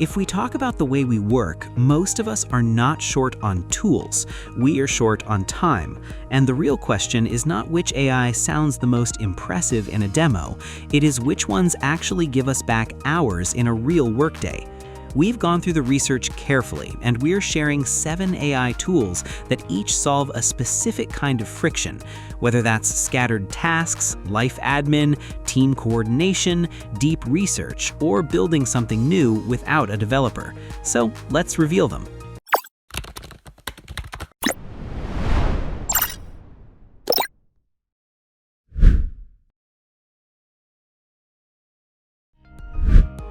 If we talk about the way we work, most of us are not short on tools. We are short on time. And the real question is not which AI sounds the most impressive in a demo, it is which ones actually give us back hours in a real workday. We've gone through the research carefully, and we're sharing 7 AI tools that each solve a specific kind of friction, whether that's scattered tasks, life admin, team coordination, deep research, or building something new without a developer. So let's reveal them.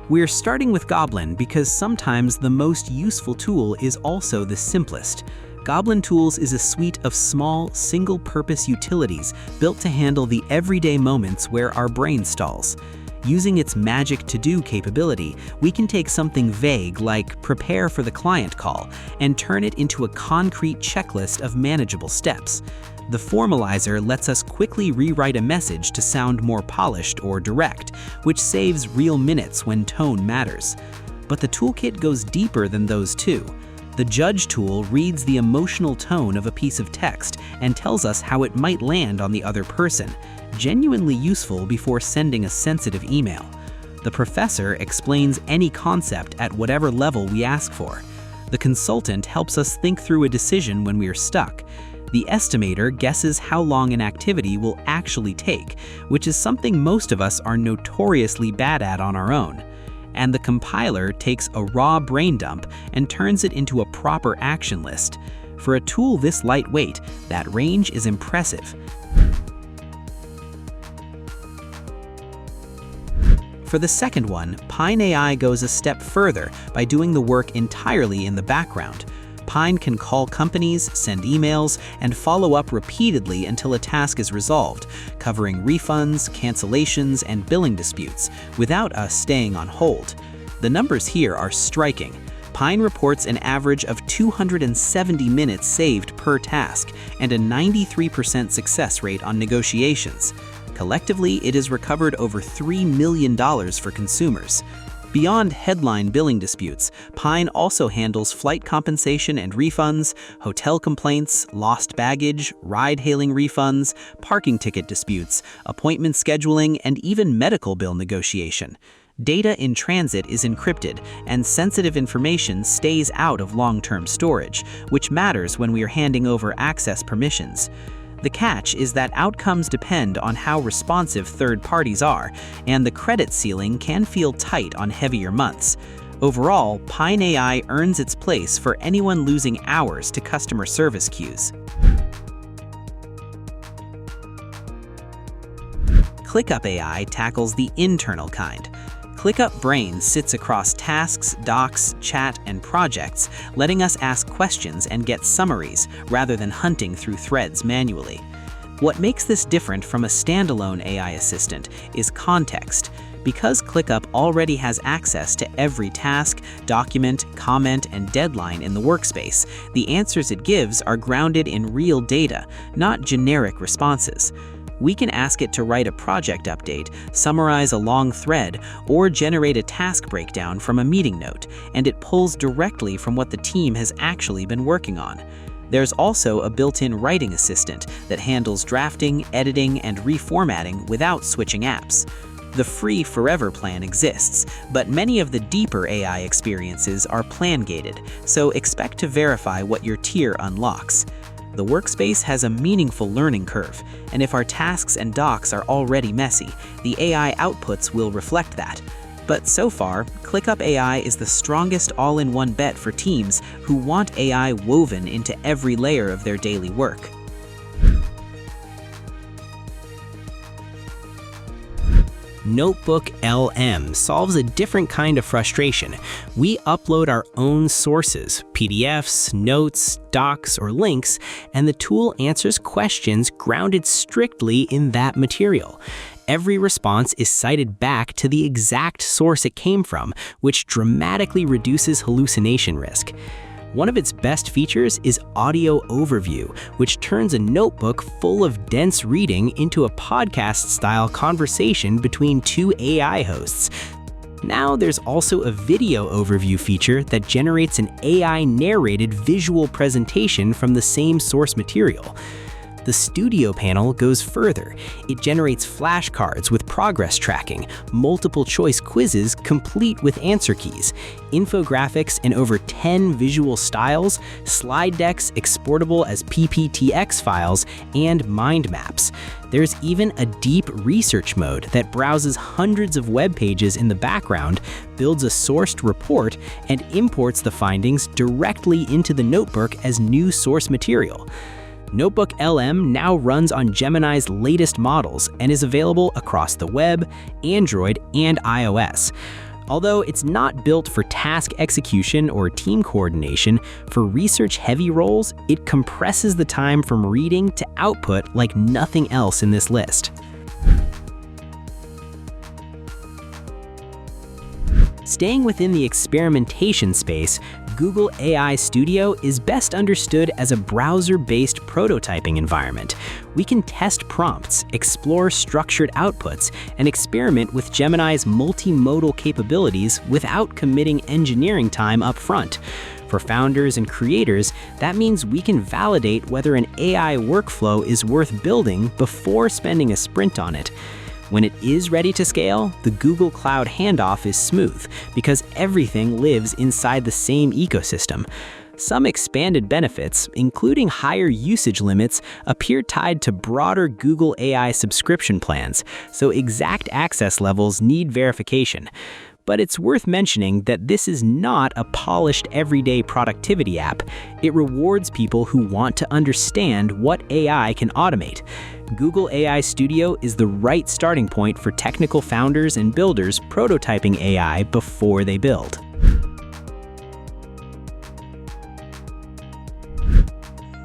We're starting with Goblin because sometimes the most useful tool is also the simplest. Goblin Tools is a suite of small, single-purpose utilities built to handle the everyday moments where our brain stalls. Using its magic to-do capability, we can take something vague like prepare for the client call and turn it into a concrete checklist of manageable steps. The formalizer lets us quickly rewrite a message to sound more polished or direct, which saves real minutes when tone matters. But the toolkit goes deeper than those two. The Judge tool reads the emotional tone of a piece of text and tells us how it might land on the other person, genuinely useful before sending a sensitive email. The Professor explains any concept at whatever level we ask for. The Consultant helps us think through a decision when we're stuck. The Estimator guesses how long an activity will actually take, which is something most of us are notoriously bad at on our own. And the Compiler takes a raw brain dump and turns it into a proper action list. For a tool this lightweight, that range is impressive. For the second one, Pine AI goes a step further by doing the work entirely in the background. Pine can call companies, send emails, and follow up repeatedly until a task is resolved, covering refunds, cancellations, and billing disputes, without us staying on hold. The numbers here are striking. Pine reports an average of 270 minutes saved per task and a 93% success rate on negotiations. Collectively, it has recovered over $3 million for consumers. Beyond headline billing disputes, Pine also handles flight compensation and refunds, hotel complaints, lost baggage, ride-hailing refunds, parking ticket disputes, appointment scheduling, and even medical bill negotiation. Data in transit is encrypted, and sensitive information stays out of long-term storage, which matters when we are handing over access permissions. The catch is that outcomes depend on how responsive third parties are, and the credit ceiling can feel tight on heavier months. Overall, Pine AI earns its place for anyone losing hours to customer service queues. ClickUp AI tackles the internal kind. ClickUp Brain sits across tasks, docs, chat, and projects, letting us ask questions and get summaries rather than hunting through threads manually. What makes this different from a standalone AI assistant is context. Because ClickUp already has access to every task, document, comment, and deadline in the workspace, the answers it gives are grounded in real data, not generic responses. We can ask it to write a project update, summarize a long thread, or generate a task breakdown from a meeting note, and it pulls directly from what the team has actually been working on. There's also a built-in writing assistant that handles drafting, editing, and reformatting without switching apps. The free Forever plan exists, but many of the deeper AI experiences are plan-gated, so expect to verify what your tier unlocks. The workspace has a meaningful learning curve, and if our tasks and docs are already messy, the AI outputs will reflect that. But so far, ClickUp AI is the strongest all-in-one bet for teams who want AI woven into every layer of their daily work. NotebookLM solves a different kind of frustration. We upload our own sources, PDFs, notes, docs, or links, and the tool answers questions grounded strictly in that material. Every response is cited back to the exact source it came from, which dramatically reduces hallucination risk. One of its best features is Audio Overview, which turns a notebook full of dense reading into a podcast-style conversation between two AI hosts. Now there's also a video overview feature that generates an AI-narrated visual presentation from the same source material. The Studio panel goes further. It generates flashcards with progress tracking, multiple choice quizzes complete with answer keys, infographics in over 10 visual styles, slide decks exportable as PPTX files, and mind maps. There's even a deep research mode that browses hundreds of web pages in the background, builds a sourced report, and imports the findings directly into the notebook as new source material. NotebookLM now runs on Gemini's latest models and is available across the web, Android, and iOS. Although it's not built for task execution or team coordination, for research-heavy roles, it compresses the time from reading to output like nothing else in this list. Staying within the experimentation space, Google AI Studio is best understood as a browser-based prototyping environment. We can test prompts, explore structured outputs, and experiment with Gemini's multimodal capabilities without committing engineering time up front. For founders and creators, that means we can validate whether an AI workflow is worth building before spending a sprint on it. When it is ready to scale, the Google Cloud handoff is smooth because everything lives inside the same ecosystem. Some expanded benefits, including higher usage limits, appear tied to broader Google AI subscription plans, so exact access levels need verification. But it's worth mentioning that this is not a polished everyday productivity app. It rewards people who want to understand what AI can automate. Google AI Studio is the right starting point for technical founders and builders prototyping AI before they build.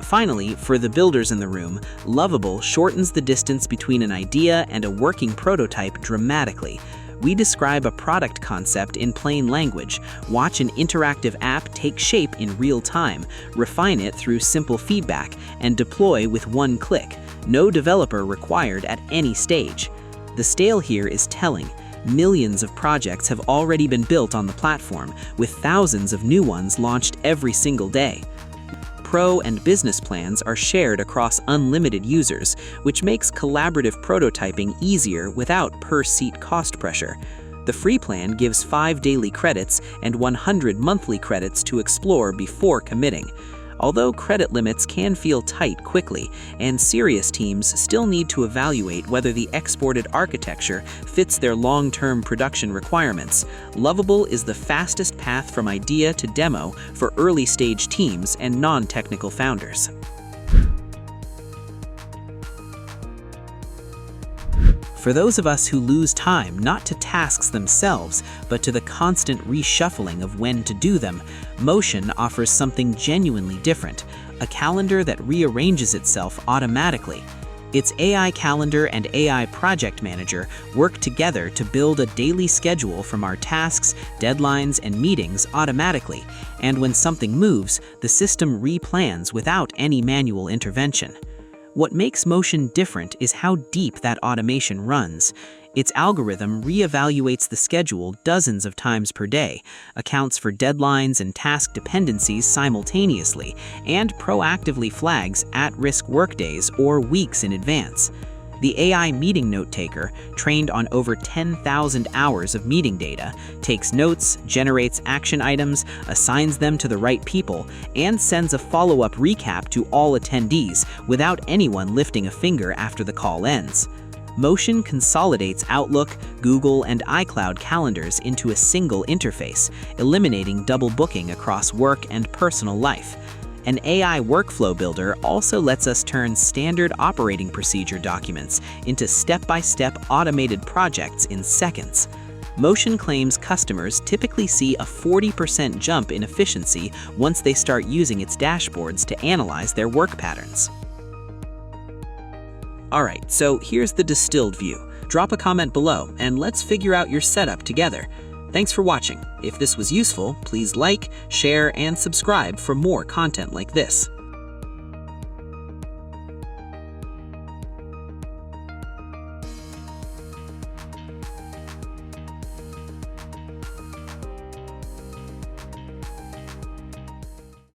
Finally, for the builders in the room, Lovable shortens the distance between an idea and a working prototype dramatically. We describe a product concept in plain language, watch an interactive app take shape in real time, refine it through simple feedback, and deploy with one click. No developer required at any stage. The scale here is telling. Millions of projects have already been built on the platform, with thousands of new ones launched every single day. Pro and business plans are shared across unlimited users, which makes collaborative prototyping easier without per-seat cost pressure. The free plan gives 5 daily credits and 100 monthly credits to explore before committing. Although credit limits can feel tight quickly, and serious teams still need to evaluate whether the exported architecture fits their long-term production requirements, Lovable is the fastest path from idea to demo for early-stage teams and non-technical founders. For those of us who lose time not to tasks themselves, but to the constant reshuffling of when to do them, Motion offers something genuinely different, a calendar that rearranges itself automatically. Its AI Calendar and AI Project Manager work together to build a daily schedule from our tasks, deadlines, and meetings automatically, and when something moves, the system replans without any manual intervention. What makes Motion different is how deep that automation runs. Its algorithm reevaluates the schedule dozens of times per day, accounts for deadlines and task dependencies simultaneously, and proactively flags at-risk workdays or weeks in advance. The AI meeting note taker, trained on over 10,000 hours of meeting data, takes notes, generates action items, assigns them to the right people, and sends a follow-up recap to all attendees without anyone lifting a finger after the call ends. Motion consolidates Outlook, Google, and iCloud calendars into a single interface, eliminating double booking across work and personal life. An AI workflow builder also lets us turn standard operating procedure documents into step-by-step automated projects in seconds. Motion claims customers typically see a 40% jump in efficiency once they start using its dashboards to analyze their work patterns. Alright, so here's the distilled view. Drop a comment below and let's figure out your setup together. Thanks for watching. If this was useful, please like, share, and subscribe for more content like this.